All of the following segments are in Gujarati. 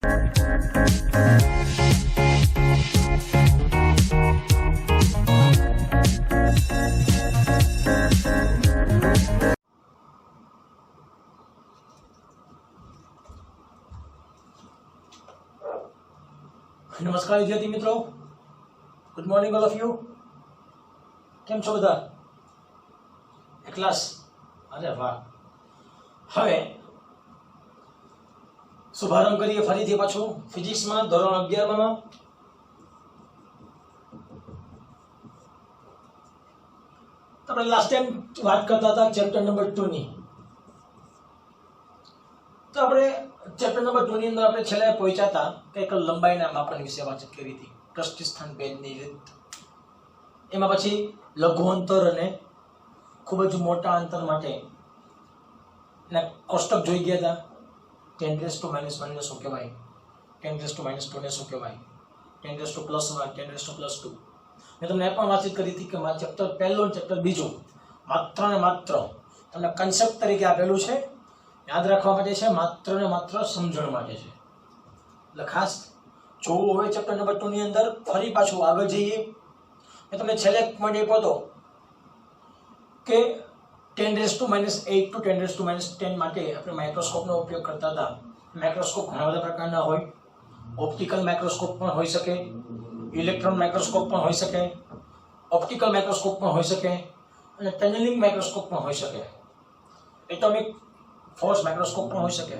નમસ્કાર વિદ્યાર્થી મિત્રો, good morning all of you. કેમ છો બધા? ક્લાસ? અરે વાહ. હવે શુભારંભ કરીએ ફરીથી પાછું ફિઝિક્સમાં ધોરણ 11માં. આપણે લાસ્ટ ટાઈમ વાત કરતા હતા ચેપ્ટર નંબર 2 ની. તો આપણે ચેપ્ટર નંબર 2 ની અંદર આપણે છેલ્લે પહોંચ્યા હતા કે એક લંબાઈના માપન વિશે વાત કરી હતી, દ્રષ્ટિ સ્થાન ભેદની રીત. એમાં પછી લઘુ અંતર અને ખૂબ જ મોટા અંતર માટે એના કોષ્ટક જોઈ ગયા હતા. 10⁻⁻1 ને શું કહેવાય, 10⁻²ને શું કહેવાય, 10⁻+1, 10⁻+2. મેં તમને એ પણ વાતચીત કરી હતી કે મારા ચેપ્ટર પહેલું અને ચેપ્ટર બીજું માત્ર ને માત્ર તમને કન્સેપ્ટ તરીકે આપેલું છે, યાદ રાખવા માટે છે, માત્ર ને માત્ર સમજણ માટે છે. એટલે ખાસ જોવું હોય ચેપ્ટર નંબર 2 ની અંદર. ફરી પાછું આગળ જઈએ. મેં તમને છેલ્લે એક પોઈન્ટ આપ્યો હતો કે 10⁻8 to 10⁻10 માટે આપણે માઇક્રોસ્કોપનો ઉપયોગ કરતા હતા. માઇક્રોસ્કોપ ઘણા બધા પ્રકારના હોય. ઓપ્ટિકલ માઇક્રોસ્કોપ પણ હોઈ શકે, ઇલેક્ટ્રોન માઇક્રોસ્કોપ પણ હોઈ શકે, ઓપ્ટિકલ માઇક્રોસ્કોપ પણ હોઈ શકે અને ટનલિંગ માઇક્રોસ્કોપ પણ હોઈ શકે, એટોમિક ફોર્સ માઇક્રોસ્કોપ પણ હોઈ શકે.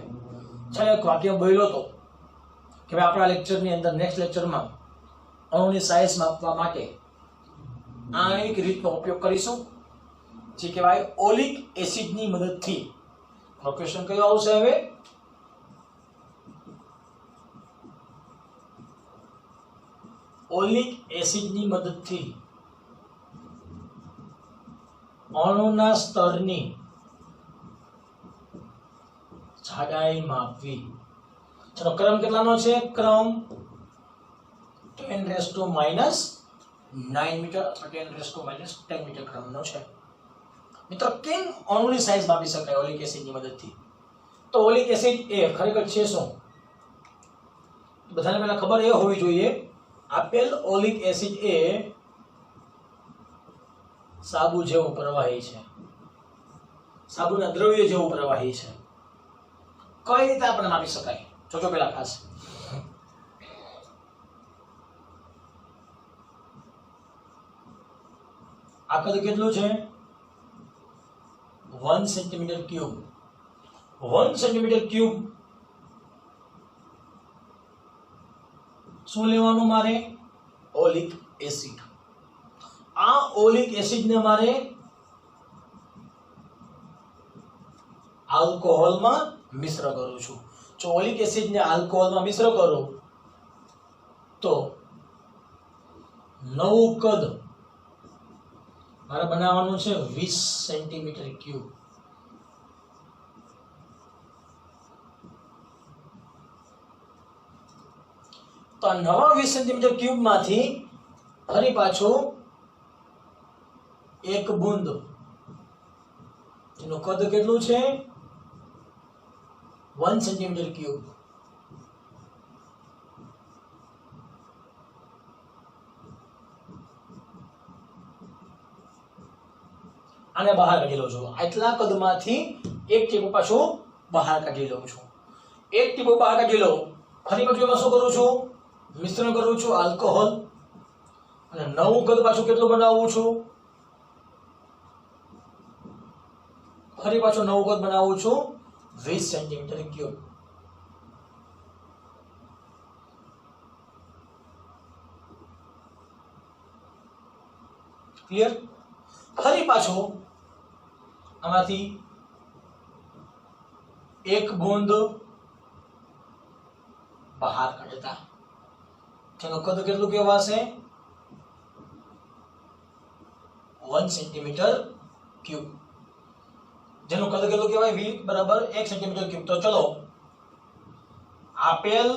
છેલ્લે એક વાક્ય બોલ્યો હતો કે ભાઈ આપણા લેક્ચરની અંદર નેક્સ્ટ લેક્ચરમાં અણુની સાઇઝ માપવા માટે આ એક રીતનો ઉપયોગ કરીશું, જે કહેવાય ઓલિક એસિડની મદદથી. ક્વેશ્ચન કયો આવશે હવે? ઓલિક એસિડની મદદથી અણુના સ્તરની જાડાઈ માપવી. ચલો, ક્રમ કેટલાનો છે? ક્રમ 10⁻⁹ મીટર અથવા 10⁻10 મીટર ક્રમનો છે. મિત્રો, કેમ અણુની સાઇઝ માપી શકાય ઓલિક એસિડની મદદથી? તો ઓલિક એસિડ એ ખરેખર છે શું? બધાને પહેલા ખબર એ હોવી જોઈએ, આપેલ ઓલિક એસિડ એ સાબુ જેવું પ્રવાહી છે, સાબુના દ્રવ્ય જેવું પ્રવાહી છે. કઈ રીતે આપણે માપી શકાય? જોજો પેલા ખાસ. આ કદ કેટલું છે? 1 સેન્ટીમીટર ક્યુબ. 1 સેન્ટીમીટર ક્યુબ શું લેવાનું મારે? Oleic acid. આ ઓલિક એસિડને મારે આલ્કોહોલમાં મિશ્ર કરું છું. જો ઓલિક એસિડને આલ્કોહોલમાં મિશ્ર કરું તો નવું કદ મારે બનાવવાનું છે 20 સેન્ટીમીટર ક્યુબ. તો આ નવા 20 સેન્ટીમીટર ક્યુબ માંથી ફરી પાછું એક બુંદ, એનું કદ કેટલું છે? 1 સેન્ટીમીટર ક્યુબ. આને બહાર કાઢી લઉં છું. આટલા કદમાંથી એક ટીપું પાછું બહાર કાઢી લઉં છું. એક ટીપું બહાર કાઢી લઉં, ફરી પાછું એમાં શું કરું છું? મિશ્રણ કરું છું આલ્કોહોલ. અને નવું કદ પાછું કેટલું બનાવું છું? ફરી પાછું નવું કદ બનાવું છું 20 સેન્ટીમીટર ક્યુબ. ક્લિયર? ફરી પાછું આમાંથી એક બુંદ બહાર કાઢતા, તેનું કદ કેટલું કહેવાશે? 1 સેન્ટીમીટર ક્યુબ. જેનું કદ કેટલું કહેવાય? V બરાબર 1 સેન્ટીમીટર ક્યુબ. તો ચલો, આપેલ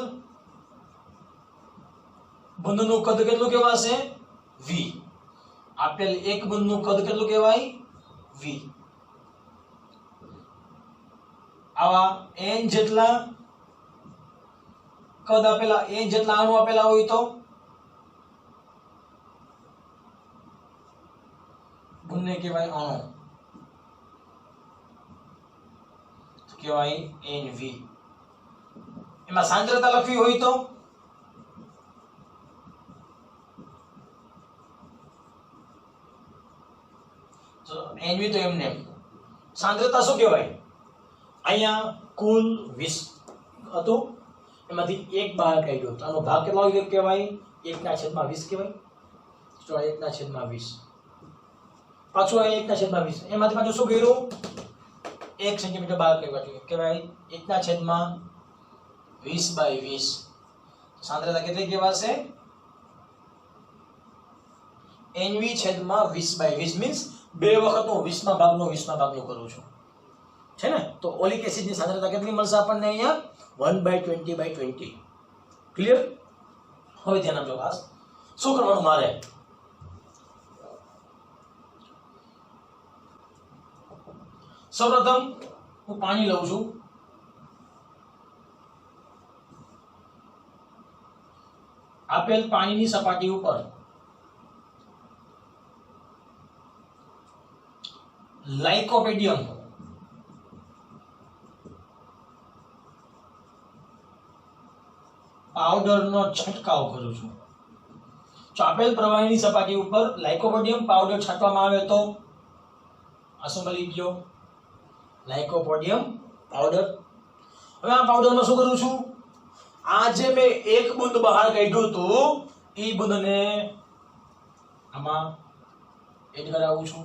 બુંદનું કદ કેટલું કહેવાશે? V. આપેલ એક બુંદનું કદ કેટલું કહેવાય? V. આવા n જેટલા કદ આપેલા a જેટલા અણુ આપેલા હોય તો ગુણને કહેવાય અણુ, કહેવાય NV. એમાં સાંદ્રતા લખવી હોય તો NV તો એમને સાંદ્રતા શું કહેવાય? અહીંયા કુલ 20 હતું, એમાંથી એક બહાર કાઢ્યો તો આનો ભાગ કેટલો કહેવાય? 1/20 કહેવાય. તો 1/20 પાછું આ 1/20 એમાંથી પાછું શું કર્યું? 1 સેન્ટીમીટર બહાર કાઢ્યું કહેવાય 1/20/20. સાંદ્રતા કેટલી કહેવાશે? NV/20/20 મીન્સ બે વખત હું 20 ભાગનો કરું છું, છે ને? તો ઓલિક એસિડની સાંદ્રતા કેટલી મળશે આપણને અહીંયા? 1/20/20. ક્લિયર? હવે ધ્યાન આપજો ખાસ. શું કરવાનું મારે? સૌપ્રથમ હું પાણી લઉં છું. આપેલ પાણીની સપાટી ઉપર લાઇકોપેડિયમ પાવડરનો છંટકાવ કરું છું. જો આપેલ પ્રવાહીની સપાટી ઉપર લાઇકોપોડિયમ પાવડર છાંટવામાં આવે તો આ શું મળી ગયો? લાઇકોપોડિયમ પાવડર. હવે આ પાવડરમાં શું કરું છું? આ જે મેં એક બૂંદ બહાર કાઢ્યું હતું એ બૂંદને આમાં એડ કરાવું છું.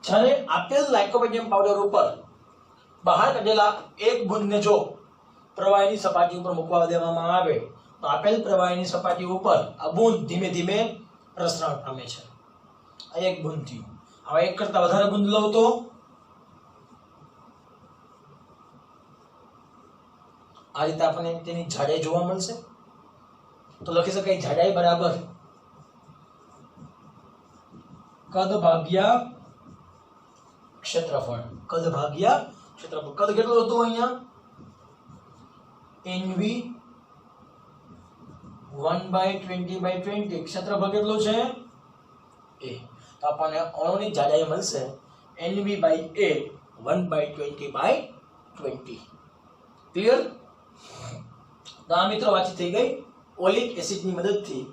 જ્યારે આપેલ લાઇકોપોડિયમ પાવડર ઉપર બહાર કાઢેલા એક બૂંદને જો પ્રવાહીની સપાટી ઉપર મૂકવા દેવામાં આવે તો આપેલ પ્રવાહીની સપાટી ઉપર આ બૂંદ ધીમે ધીમે પ્રસરણ પામે છે. આ એક બૂંદ થયું. હવે એક કરતા વધારે બૂંદ લઉં તો આ રીતે આપણને તેની જાડાઈ જોવા મળશે. તો લખી શકાય જાડાઈ બરાબર કદ ભાગ્યા ક્ષેત્રફળ. કદ ભાગ્યા ક્ષેત્રફળ. કદ કેટલું હતું અહીંયા? NV 1/20/20. ક્ષેત્રફળ કેટલું છે? A. તો આપણને અણુની જાડાઈ મળશે NV/A 1/20/20. ક્લિયર? તો આ મિત્રો વાતચીત થઈ ગઈ. ઓલિક એસિડની મદદથી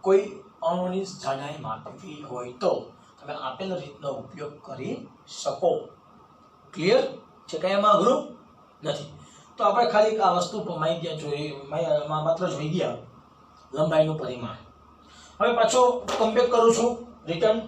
કોઈ અણુની જાડાઈ માપવી હોય તો તમે આપેલ રીતનો ઉપયોગ કરી શકો. ક્લિયર છે? કઈ એમાં અઘરું નથી. તો આપણે ખાલી આ વસ્તુ માત્ર જોઈ ગયા લંબાઈનું પરિમાણ. હવે પાછો કમ્પેર કરું છું રિટર્ન.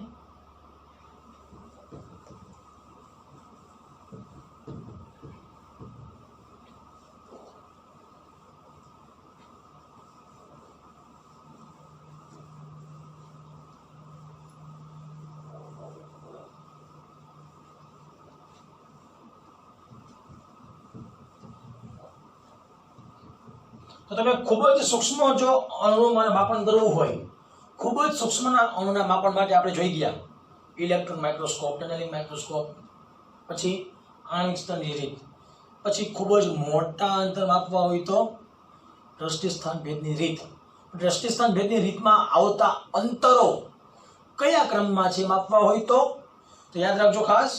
તો તમે ખૂબ જ સૂક્ષ્મ જો અણુનું માપન કરવું હોય, ખૂબ જ સૂક્ષ્મના અણુના માપન માટે આપણે જોઈ ગયા ઇલેક્ટ્રોન માઇક્રોસ્કોપ, ટનલિંગ માઇક્રોસ્કોપ, પછી આણ્વિક સ્તરની રીત, પછી ખૂબ જ મોટા અંતર માપવા હોય તો દ્રષ્ટિસ્થાન ભેદની રીત. દ્રષ્ટિસ્થાન ભેદની રીતમાં આવતા અંતરો કયા ક્રમમાં છે માપવા હોય તો યાદ રાખજો ખાસ,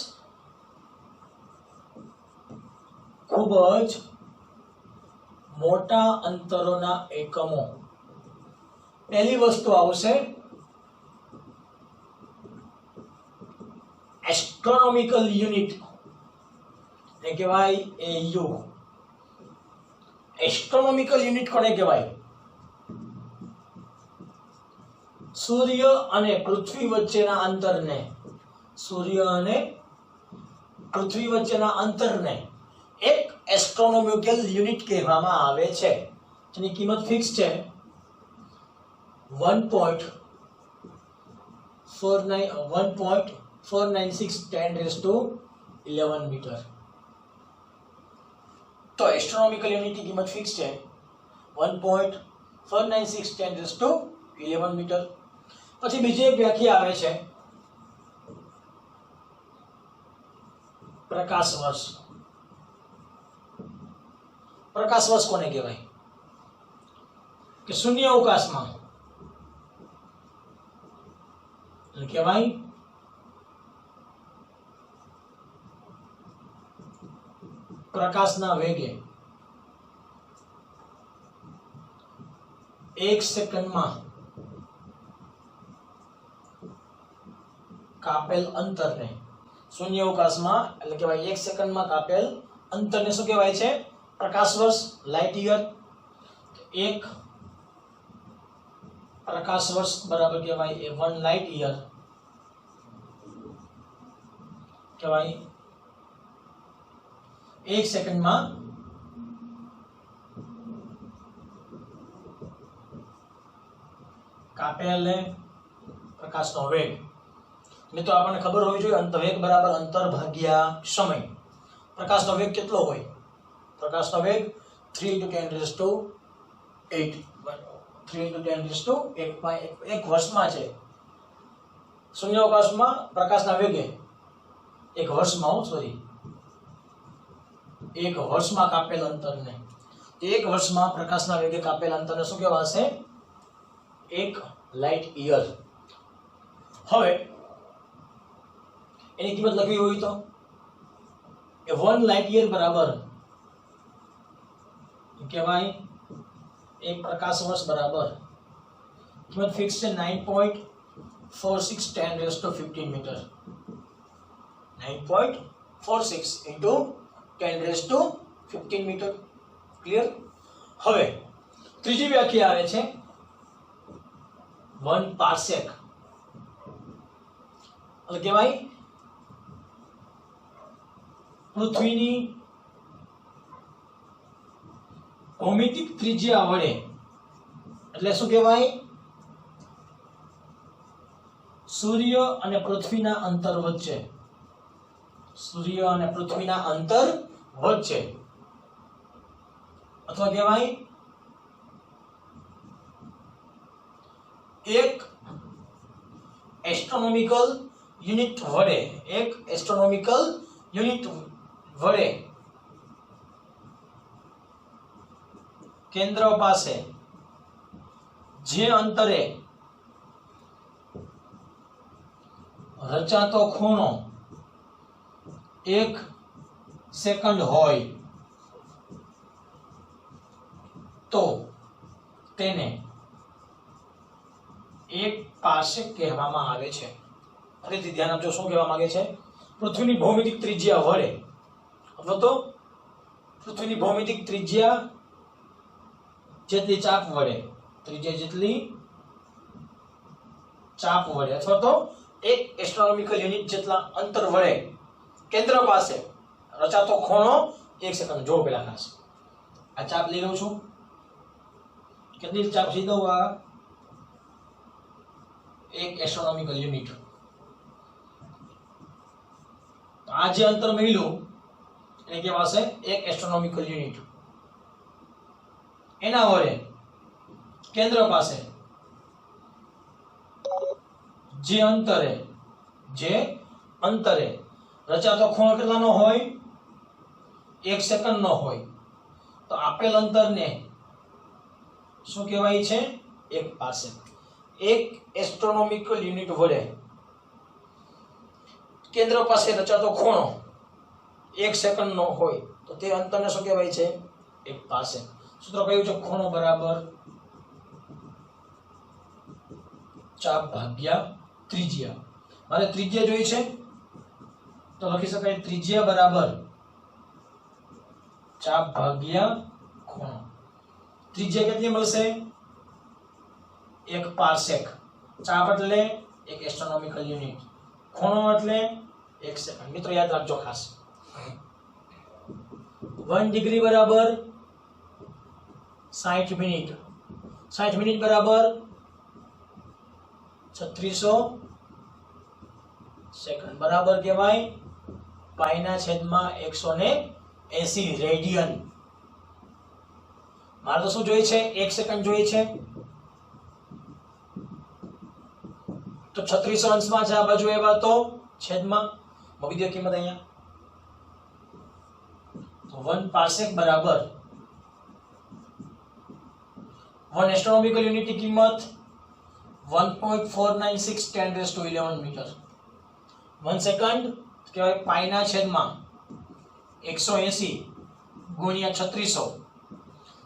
ખૂબ જ મોટા અંતરોના એકમો. પહેલી વસ્તુ આવશે એસ્ટ્રોનોમિકલ યુનિટ, ને કહેવાય AU. એસ્ટ્રોનોમિકલ યુનિટ કોને કહેવાય? સૂર્ય અને પૃથ્વી વચ્ચેના અંતરને, સૂર્ય અને પૃથ્વી વચ્ચેના અંતરને એક એસ્ટ્રોનોમિકલ યુનિટ કહેવામાં આવે છે, જેની કિંમત ફિક્સ છે 1.496 મીટર. તો એસ્ટ્રોનોમિકલ યુનિટની કિંમત ફિક્સ છે 1.496 મીટર. પછી બીજી એક વ્યાખ્યા આવે છે પ્રકાશ વર્ષ. प्रकाश वर्ष कोने कहेवाय कि शून्य अवकाश में कहेवाय प्रकाशना वेगे 1 सेकंड में कापेल अंतर ने शून्य अवकाश में એટલે કે ભાઈ 1 સેકન્ડ માં કાપેલ અંતર ને શું કહેવાય છે પ્રકાશ વર્ષ લાઇટ યર 1 પ્રકાશ વર્ષ બરાબર કહેવાય એ 1 લાઇટ યર કહેવાય 1 સેકન્ડ માં કાપેલ પ્રકાશનો વેગ મિત્રો આપણને ખબર હોવી જોઈએ અંતવેગ બરાબર અંતર ભાગ્યા સમય પ્રકાશનો વેગ કેટલો હોય પ્રકાશનો વેગ 3 * 10⁸ 3 * 10⁸ 1 વર્ષમાં છે શૂન્યાવકાશમાં પ્રકાશના વેગે 1 વર્ષમાં સોરી 1 વર્ષમાં કાપેલ અંતરને 1 વર્ષમાં પ્રકાશના વેગે કાપેલ અંતરને શું કહેવાશે 1 લાઇટ યર હવે એની કિંમત લખવી હોય તો એ 1 લાઇટ યર બરાબર કહેવાય 1 પ્રકાશ વર્ષ બરાબર કિંમત ફિક્સ છે 9.46 10⁻15 મીટર 9.46 * 10⁻15 મીટર ક્લિયર હવે ત્રીજી વ્યાખ્યા આવે છે 1 પાર્સેક એટલે કહેવાય પૃથ્વીની ભૌમિતિક ત્રિજ્યા વડે એટલે શું કહેવાય સૂર્ય અને પૃથ્વીના અંતર વચ્ચે સૂર્ય અને પૃથ્વીના અંતર વચ્ચે અથવા કહેવાય એક એસ્ટ્રોનોમિકલ યુનિટ વડે કેન્દ્ર પાસે જે અંતરે રચાતો ખૂણો 1 સેકન્ડ હોય તો તેને 1 પાર્સેક કહેવામાં આવે છે ફરીથી ધ્યાન આપજો શું કહેવા માંગે છે પૃથ્વીની ભૌમિતિક ત્રિજ્યા વડે અથવા તો પૃથ્વીની ભૌમિતિક ત્રિજ્યા જેટલી ચાપ વડે ત્રિજ્યા જેટલી ચાપ વડે અથવા તો 1 એસ્ટ્રોનોમિકલ યુનિટ જેટલા અંતર વડે કેન્દ્ર પાસે રચાતો ખૂણો 1 સેકન્ડ જો પેલા ખાસ આ ચાપ લઈ લઉં છું કેટલી ચાપ સીધો આ 1 એસ્ટ્રોનોમિકલ યુનિટ આ જે અંતર મળ્યું એને કહેવાશે 1 એસ્ટ્રોનોમિકલ યુનિટ એના વડે કેન્દ્ર પાસે જે અંતરે રચાતો ખૂણો કેટલાનો હોય 1 સેકન્ડનો હોય તો આપેલ અંતરને શું કહેવાય છે 1 પાર્સેક 1 એસ્ટ્રોનોમિકલ યુનિટ વડે કેન્દ્ર પાસે રચાતો ખૂણો 1 સેકન્ડનો હોય તો તે અંતરને શું કહેવાય છે 1 પાર્સેક સૂત્ર કયું છે ખૂણો બરાબર ચાપ ભાગ્યા ત્રિજ્યા મારે ત્રિજ્યા જોઈ છે તો લખી શકાય ત્રિજ્યા બરાબર ચાપ ભાગ્યા ખૂણો ત્રિજ્યા કેટલી મળશે 1 પાર્સેક ચાપ એટલે 1 એસ્ટ્રોનોમિકલ યુનિટ ખૂણો એટલે 1 સેકન્ડ મિત્રો યાદ રાખજો ખાસ 1 ડિગ્રી બરાબર 60 મિનિટ 60 મિનિટ બરાબર 3600 સેકન્ડ બરાબર કહેવાય π/180 રેડિયન મારે તો શું જોઈએ છે 1 સેકન્ડ જોઈએ છે તો 3600 અંશમાં છે આ બાજુ એવા તો છેદમાં મૂકી દો કિંમત અહીંયા તો 1 પાર્સેક બરાબર 1 એસ્ટ્રોનોમિકલ યુનિટની કિંમત 1.496 10^11 મીટર. 1 સેકન્ડ કહેવાય પાઈના છેદમાં 180 ગુણ્યા 3600.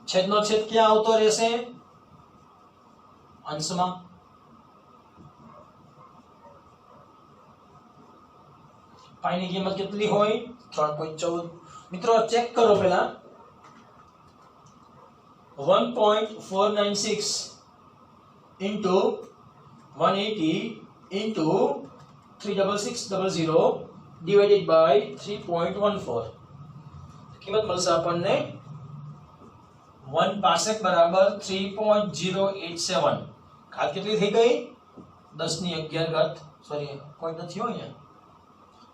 છેદનો છેદ ક્યાં આવતો રહેશે? અંશમાં. પાઈની કિંમત કેટલી હોય? 3.14. મિત્રો ચેક કરો પહેલા. 1.496 into 180 into 36600 divided by 3.14. કિંમત મળશે આપણને 1 પાસેક બરાબર 3.087. ઘાત કેટલી થઈ ગઈ? 10 ની 11 ઘાત. સોરી પોઈન્ટ નથી હોય અહીંયા.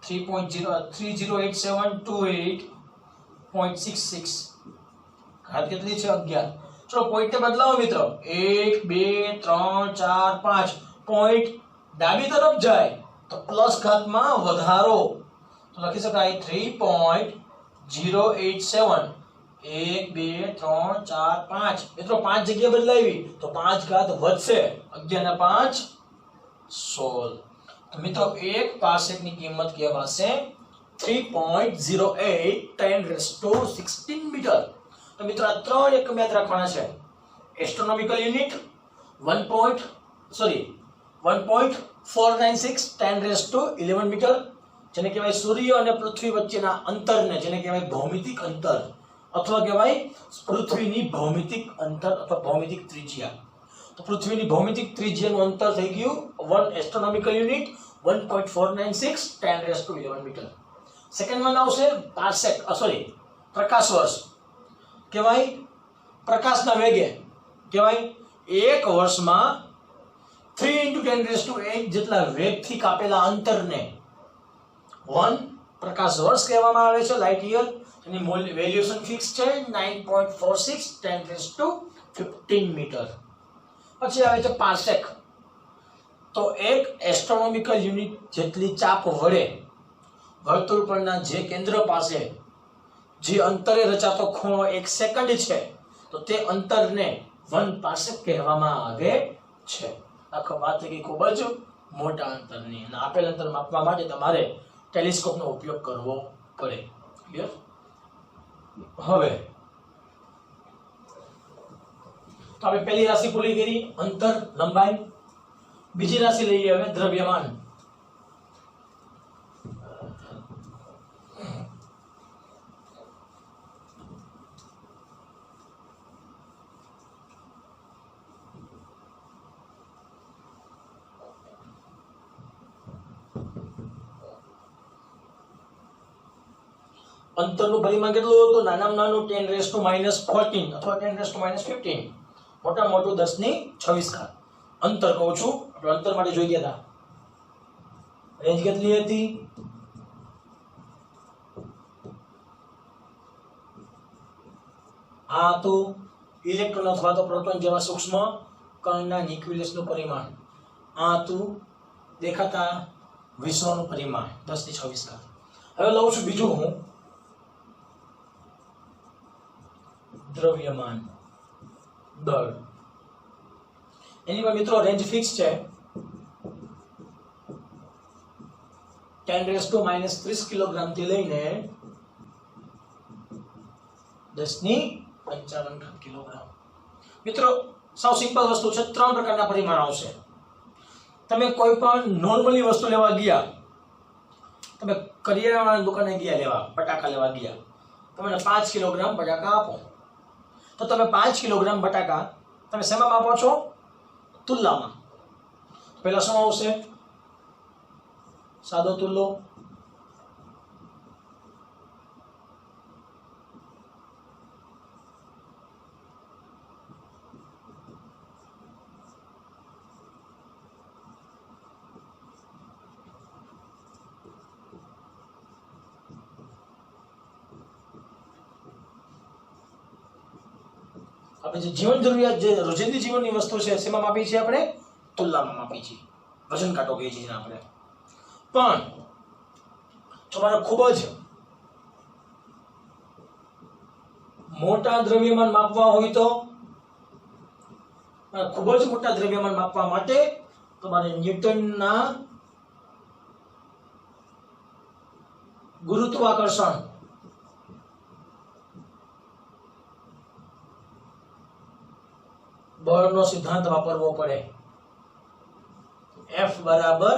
3.0308728.66. ઘાત કેટલી છે? 11. ચલો પોઈન્ટ બદલાવો મિત્રો. 1 2 3 4 5 પોઈન્ટ ડાબી તરફ જાય તો પ્લસ ઘાતમાં વધારો, તો લખી શકાય 3.087. 1 2 3 4 5. મિત્રો 5 જગ્યા બદલાવી તો 5 ઘાત વધશે. 11 ના 5 16. તો મિત્રો 1 પાસેકની કિંમત કહેવાશે 3.08 10^16 મીટર. તો મિત્રો આ ત્રણ એકમ યાદ રાખવાના છે. એસ્ટ્રોનોમિકલ યુનિટ 1.496 10^11 મીટર, જેને કહેવાય સૂર્ય અને પૃથ્વી વચ્ચેના અંતરને, જેને કહેવાય ભૌમિતિક અંતર અથવા કહેવાય પૃથ્વીની ભૌમિતિક અંતર અથવા ભૌમિતિક ત્રિજ્યા. તો પૃથ્વીની ભૌમિતિક ત્રિજ્યાનું અંતર થઈ ગયું 1 astronomical unit 1.496 10^11 metre. Second one આવશે પાર્સેક, પ્રકાશ વર્ષ. કહેવાય પ્રકાશના વેગે કહેવાય એક વર્ષમાં 3 × 10^8 જેટલા વેગથી કાપેલા અંતરને 1 પ્રકાશ વર્ષ કહેવામાં આવે છે, લાઇટ યર. એની વેલ્યુએશન ફિક્સ છે 9.46 10^15 મીટર. પછી આવે છે પાર્સેક. તો એક એસ્ટ્રોનોમિકલ યુનિટ જેટલી ચાપ વડે વર્તુળ પરના જે કેન્દ્ર પાસે જે અંતરે રચાતો ખૂણો 1 સેકન્ડ છે, તો તે અંતરને 1 પાર્સેક કહેવામાં આવે છે. આખો વાત થઈ ગઈ ખૂબ જ મોટા અંતરની, અને આપેલ અંતર માપવા માટે તમારે ટેલિસ્કોપનો ઉપયોગ કરવો પડે. ક્લિયર? હવે તો આપણે પહેલી રાશિ પૂરી કરી, અંતર, લંબાઈ. બીજી રાશિ લઈએ હવે, દ્રવ્યમાન. અંતરનું પરિમાણ કેટલું હતું? નાનામાં નાનું 10^-14 અથવા 10^-15. મોટા મોટું 10^26 ઘાત. અંતર કહું છું, આપણે અંતર માટે જોઈ ગયા હતા. રેન્જ કેટલી હતી? આ તો ઇલેક્ટ્રોન અથવા તો પ્રોટોન જેવા સૂક્ષ્મ કણના ન્યુક્લિયસનું પરિમાણ. આ તો દેખાતા વિશ્વનું પરિમાણ 10^26 ઘાત. હવે લઉં છું બીજું હું દ્રવ્યમાન દળ. એની પર મિત્રો રેન્જ ફિક્સ છે 10^-30 કિલોગ્રામ થી લઈને 10^55 કિલોગ્રામ. મિત્રો સાવ સિમ્પલ વસ્તુ છે. 3 પ્રકારના પરિમાણ આવશે. તમે કોઈ પણ નોર્મલી વસ્તુ લેવા ગયા, તમે કરિયાણાની દુકાને ગયા લેવા, બટાકા લેવા ગયા, તમને 5 કિલોગ્રામ બટાકા આપો, તો તમે 5 કિલોગ્રામ બટાકા તમે શેમાં માપો છો? તુલામાં. પહેલા શું આવશે? સાદો તુલ્લો. આપણે જે જીવન જરૂરિયાત, જે રોજિંદી જીવનની વસ્તુ છે, શેમાં માપી છે? આપણે તુલામાં માપી છે. વજન કાંટો કહીએ છીએ આપણે. પણ તમારે ખૂબ જ મોટા દ્રવ્યમાન માપવા હોય તો ખૂબ જ મોટા દ્રવ્યમાન માપવા માટે તમારે ન્યૂટનના ગુરુત્વાકર્ષણ બળનો સિદ્ધાંત વાપરવો પડે. F બરાબર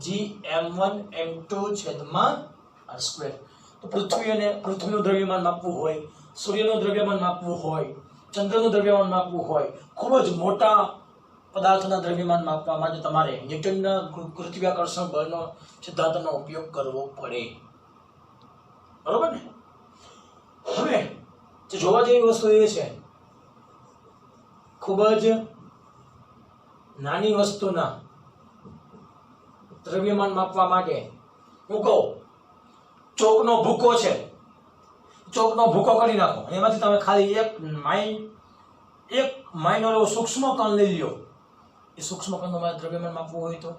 gm1m2/r². તો પૃથ્વીનું દ્રવ્યમાન માપવું હોય, સૂર્યનું દ્રવ્યમાન માપવું હોય, ચંદ્રનું દ્રવ્યમાન માપવું હોય, ખૂબ જ મોટા પદાર્થના દ્રવ્યમાન માપવા માટે તમારે ન્યૂટનના ગુરુત્વાકર્ષણ બળનો સિદ્ધાંતનો ઉપયોગ કરવો પડે. બરોબર ને? હવે જે જોવા જેવી વસ્તુ એ છે, ખૂબ જ નાની વસ્તુના દ્રવ્યમાન માપવા માટે હું કહું, ચોકનો ભૂકો છે, ચોકનો ભૂકો કરી નાખો, એમાંથી તમે ખાલી એક માઇનર એવો સૂક્ષ્મ કણ લઈ લ્યો. એ સૂક્ષ્મ કણનું દ્રવ્યમાન માપવું હોય તો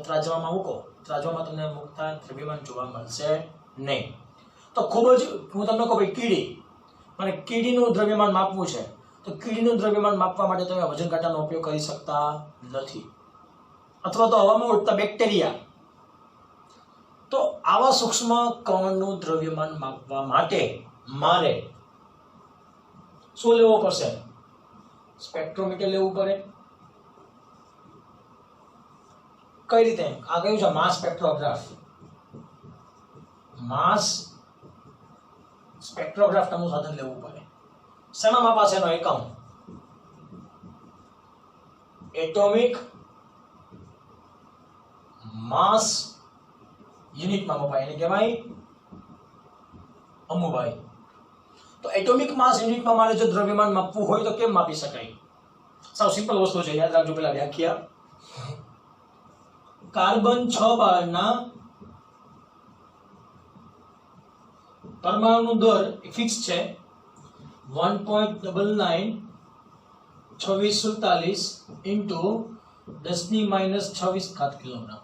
ત્રાજવામાં મૂકો, ત્રાજવામાં તમને મુકતા દ્રવ્યમાન જોવા મળશે નહીં. તો ખૂબ જ હું તમને કહું ભાઈ, કીડી, મને કીડીનું દ્રવ્યમાન માપવું છે, તો કીડીનું દ્રવ્યમાન માપવા માટે તમે વજન કાંટાનો ઉપયોગ કરી શકતા નથી, અથવા તો હવામાં ઉડતા બેક્ટેરિયા. તો આવા સૂક્ષ્મ કણનું દ્રવ્યમાન માપવા માટે મારે શું લેવો પડશે? સ્પેક્ટ્રોમીટર લેવું પડે. કઈ રીતે? આ કયું છે? માસ સ્પેક્ટ્રોગ્રાફ. માસ સ્પેક્ટ્રોગ્રાફ નામનું સાધન લેવું પડે. શેમાં માપાશે? એનો એકમ એટોમિક માસ યુનિટમાં મપાય, એને કહેવાય અમુભાઈ. તો એટોમિક માસ યુનિટમાં મારે જો દ્રવ્યમાન માપવું હોય તો કેમ માપી શકાય? સાવ સિમ્પલ વસ્તુ છે, યાદ રાખજો. પેલા વ્યાખ્યા, કાર્બન 6 બારના પરમાણુ દર ફિક્સ છે 1.992647 ઇન્ટુ 10⁻26 કિલોગ્રામ.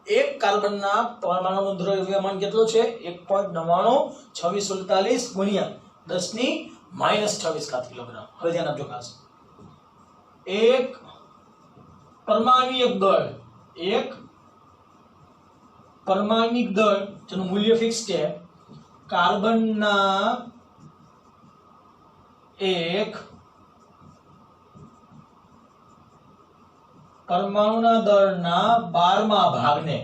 એક કાર્બનના પરમાણુનું દ્રવ્યમાન કેટલું છે? 1.992647 ગુણ્યા 10⁻26 કિલોગ્રામ. હવે ધ્યાન આપજો ખાસ. એક પરમાણ્વિક દળ, એક પરમાણ્વિક દળ જેનું મૂલ્ય ફિક્સ છે, કાર્બનના એક પરમાણુના દળના 12મા ભાગને,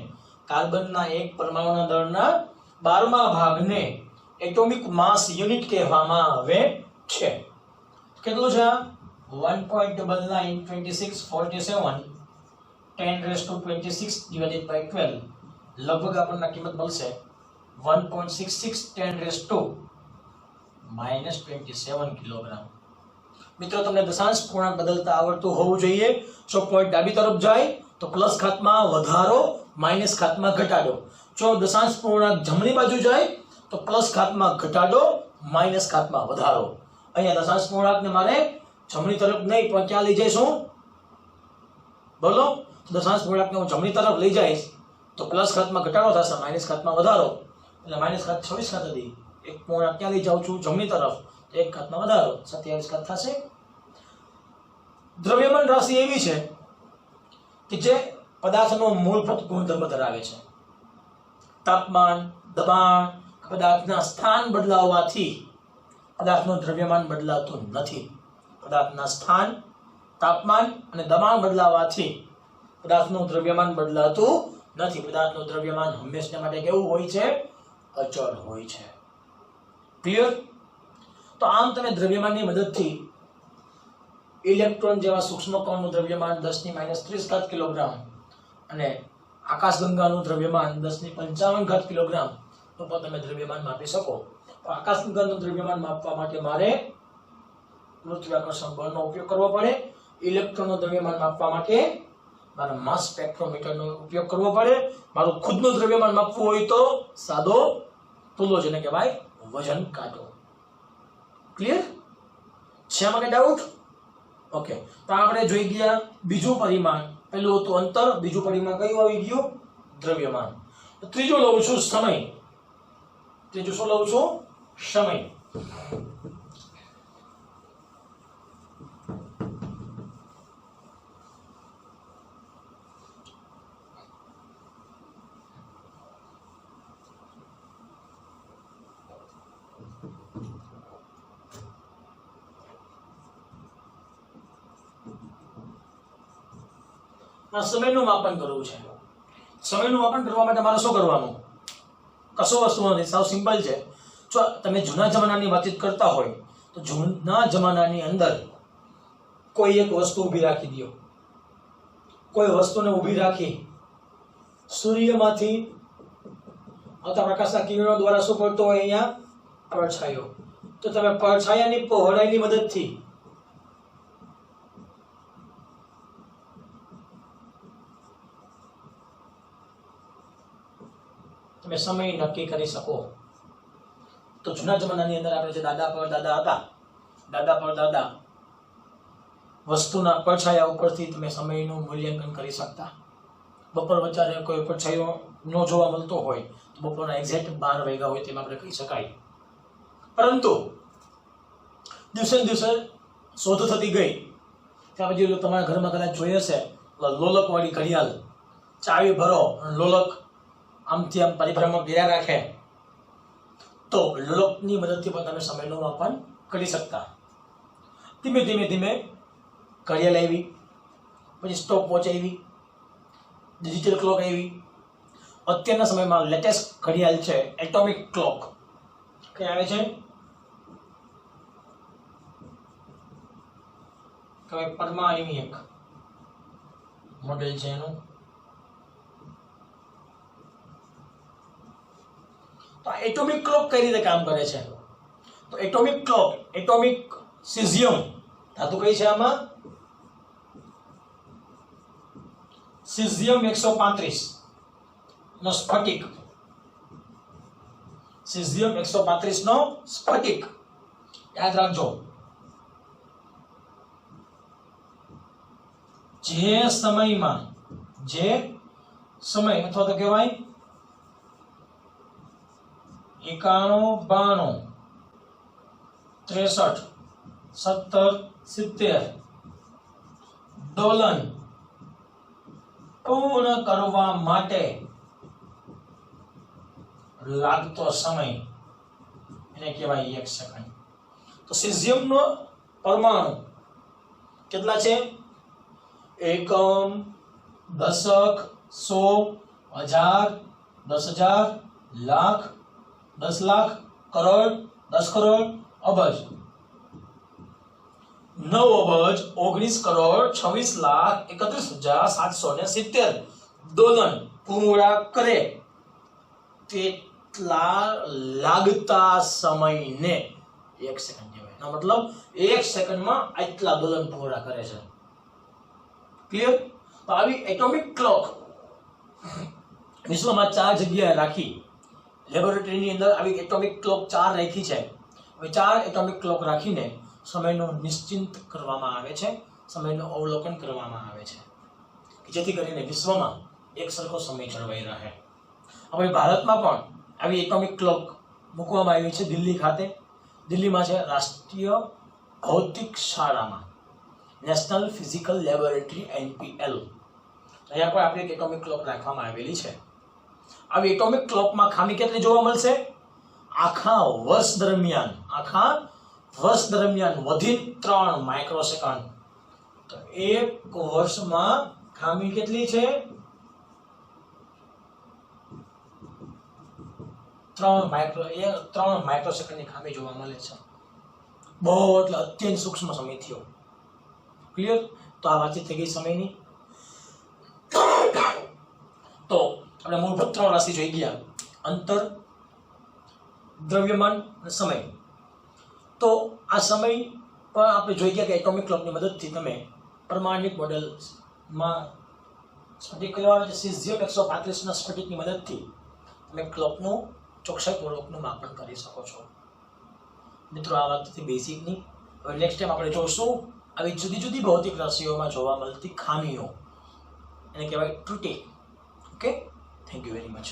કાર્બનના એક પરમાણુના દળના 12મા ભાગને એટોમિક માસ યુનિટ કહેવામાં આવે છે. કેટલું છે? 1.992647 10⁻26 divided by 12, લગભગ આપણને કિંમત મળશે 1.66 10⁻27 કિલોગ્રામ. મિત્રો, તમને દશાંશ પૂર્ણાંક બદલતા આવડતું હોવું જોઈએ. જો પોઈન્ટ ડાબી તરફ જાય તો પ્લસ ખાતમાં વધારો, માઇનસ ખાતમાં ઘટાડો. જો દશાંશ પૂર્ણાંક જમણી બાજુ જાય તો પ્લસ ખાતમાં ઘટાડો, માઇનસ ખાતમાં વધારો. અહીંયા દશાંશ પૂર્ણાંકને મારે જમણી તરફ નહીં પણ ક્યાં લઈ જઈશું? બોલો. દશાંશ પૂર્ણાંકને હું જમણી તરફ લઈ જઈશ તો પ્લસ ખાતમાં ઘટાડો થશે, માઇનસ ખાતમાં વધારો. એટલે માઇનસ ખાત 26 ખાત હતી, એક પૂર્ણાંક ક્યાં લઈ જાઉં છું? જમણી તરફ, તો એક ખાતમાં વધારો, 27 ખાત થશે. દ્રવ્યમાન રાશિ એવી છે કે જે પદાર્થનો મૂળભૂત ગુણધર્મ ધરાવે છે. તાપમાન, દબાણ, પદાર્થના સ્થાન બદલાવવાથી પદાર્થનું દ્રવ્યમાન બદલાતું નથી. પદાર્થના સ્થાન, તાપમાન અને દબાણ બદલાવવાથી પદાર્થનું દ્રવ્યમાન બદલાતું નથી. પદાર્થનું દ્રવ્યમાન હંમેશા માટે કેવું હોય છે? અચળ હોય છે. ક્લિયર? તો આમ તમે દ્રવ્યમાનની મદદથી ઇલેક્ટ્રોન જેવા સૂક્ષ્મ કણનું દ્રવ્યમાન 10⁻30 કિલોગ્રામ અને આકાશગંગાનું દ્રવ્યમાન 10⁻55 કિલોગ્રામ તો પણ તમે દ્રવ્યમાન માપી શકો. આકાશગંગાનું દ્રવ્યમાન માપવા માટે મારે ગુરુત્વાકર્ષણ બળનો ઉપયોગ કરવો પડે. ઇલેક્ટ્રોનનું દ્રવ્યમાન માપવા માટે મારે માસ સ્પેક્ટ્રોમીટરનો ઉપયોગ કરવો પડે. મારું ખુદનું દ્રવ્યમાન માપવું હોય તો સાદો તુલો, જેને કહેવાય વજન કાંટો. ક્લિયર છે? આમાં કઈ ડાઉટ? ઓકે. તો આપણે જોઈ ગયા બીજું પરિમાણ. પહેલું હતું અંતર, બીજું પરિમાણ કયું આવી ગયું? દ્રવ્યમાન. ત્રીજું લઉં છું સમય. ત્રીજું શું લઉં છું? સમય. આ સમયનું માપન કરવું છે. સમયનું માપન કરવા માટે મારે શું કરવાનું? કશો વસ્તુ નથી, સાવ સિમ્પલ છે. જો તમે જૂના જમાનાની વાતચીત કરતા હોય તો જૂના જમાનાની અંદર કોઈ એક વસ્તુ ઊભી રાખી દો. કોઈ વસ્તુને ઊભી રાખી સૂર્યમાંથી આવતા પ્રકાશના કિરણો દ્વારા શું પડતો હોય? અહીંયા પડછાયો. તો તમે પડછાયાની પહોળાઈની મદદથી તમે સમય નક્કી કરી શકો. તો જૂના જમાનાની અંદર આપણે જે દાદા પરદાદા હતા, દાદા પરદાદા વસ્તુના પડછાયા ઉપરથી તમે સમયનું મૂલ્યાંકન કરી શકતા. બપોર વચ્ચે કોઈ પડછાયો ન જોવા મળતો હોય તો બપોરના એક્ઝેક્ટ 12 વાગ્યા હોય તેમ આપણે કહી શકાય. પરંતુ દિવસે ને દિવસે શોધ થતી ગઈ. ત્યાં પછી તમારા ઘરમાં કદાચ જોઈએ છે લોલકવાળી ઘડિયાળ, ચાવી ભરો લોલક આમથી આમ પરિભ્રમણ કર્યા રાખે. તો લોલકની મદદથી પણ તમે સમયનું માપન કરી શકતા. ધીમે ધીમે ધીમે ઘડિયાળ આવી, પછી સ્ટોપ વોચ આવી, ડિજિટલ ક્લોક આવી. અત્યારના સમયમાં લેટેસ્ટ ઘડિયાળ છે એટોમિક ક્લોક. કઈ આવે છે? કઈ પરમાણુની એક મોડેલ છે એનું. તો એટોમિક ક્લોક કઈ રીતે કામ કરે છે? તો એટોમિક ક્લોક, એટોમિક સિઝિયમ ધાતુ કઈ છે આમાં? સિઝિયમ 135 નો સ્ફટિક. સિઝિયમ 135 નો સ્ફટિક યાદ રાખજો. જે સમય અથવા તો કહેવાય 91, 92, 63, 70 ડોલન પૂર્ણ કરવા માટે લાગતો સમય એને કહેવાય 1 સેકન્ડ. તો સિઝિયમનો પરમાણુ કેટલા છે? એકમ, દશક, 100, 1000, 10,000, લાખ, 10 લાખ, કરોડ, 10 કરોડ, અબજ, 9 અબજ 19 કરોડ 26,31,770 ડોલર પૂરા કરે તેટલા લાગતા સમયને 1 સેકન્ડ કહેવાય. એનો મતલબ 1 સેકન્ડમાં આટલા ડોલર પૂરા કરે છે. ક્લિયર? તો આવી એટોમિક ક્લોક વિશ્વમાં 4 જગ્યાએ રાખી. લેબોરેટરીની અંદર આવી એટોમિક ક્લોક 4 રાખી છે. હવે 4 એટોમિક ક્લોક રાખીને સમયનું નિશ્ચિંત કરવામાં આવે છે, સમયનું અવલોકન કરવામાં આવે છે, જેથી કરીને વિશ્વમાં એક સરખો સમય જળવાઈ રહે. હવે ભારતમાં પણ આવી એટોમિક ક્લોક મૂકવામાં આવી છે દિલ્હી ખાતે. દિલ્હીમાં છે રાષ્ટ્રીય ભૌતિક શાળામાં, નેશનલ ફિઝિકલ લેબોરેટરી NPL. અહીંયા પણ આપણી એટોમિક ક્લોક રાખવામાં આવેલી છે. આવી એટોમિક ક્લોકમાં ખામી કેટલી જોવા મળશે? આખા વર્ષ દરમિયાન વધીને 3 માઇક્રોસેકન્ડ. તો એક વર્ષમાં ખામી કેટલી છે? 3 માઇક્રોસેકન્ડની ખામી જોવા મળે છે. બહુ એટલે અત્યંત સૂક્ષ્મ સમય થયો. ક્લિયર? તો આ વાતચીત થઈ ગઈ સમયની. તો આપણે મૂળભૂત 3 રાશિ જોઈ ગયા: અંતર, દ્રવ્યમાન અને સમય. તો આ સમય પણ આપણે જોઈ ગયા કે એટોમિક ક્લોકની મદદથી તમે પરમાણિક મોડેલમાં સ્ફટિક કરવા સિઝિયમ 135 ના સ્ફટિકની મદદથી તમે ક્લોકનું ચોકસાઈપૂર્વકનું માપન કરી શકો છો. મિત્રો, આ વાતથી બેઝિકની. હવે નેક્સ્ટ ટાઈમ આપણે જોઈશું આવી જુદી જુદી ભૌતિક રાશિઓમાં જોવા મળતી ખામીઓ, એને કહેવાય ત્રુટિ. Okay, thank you very much.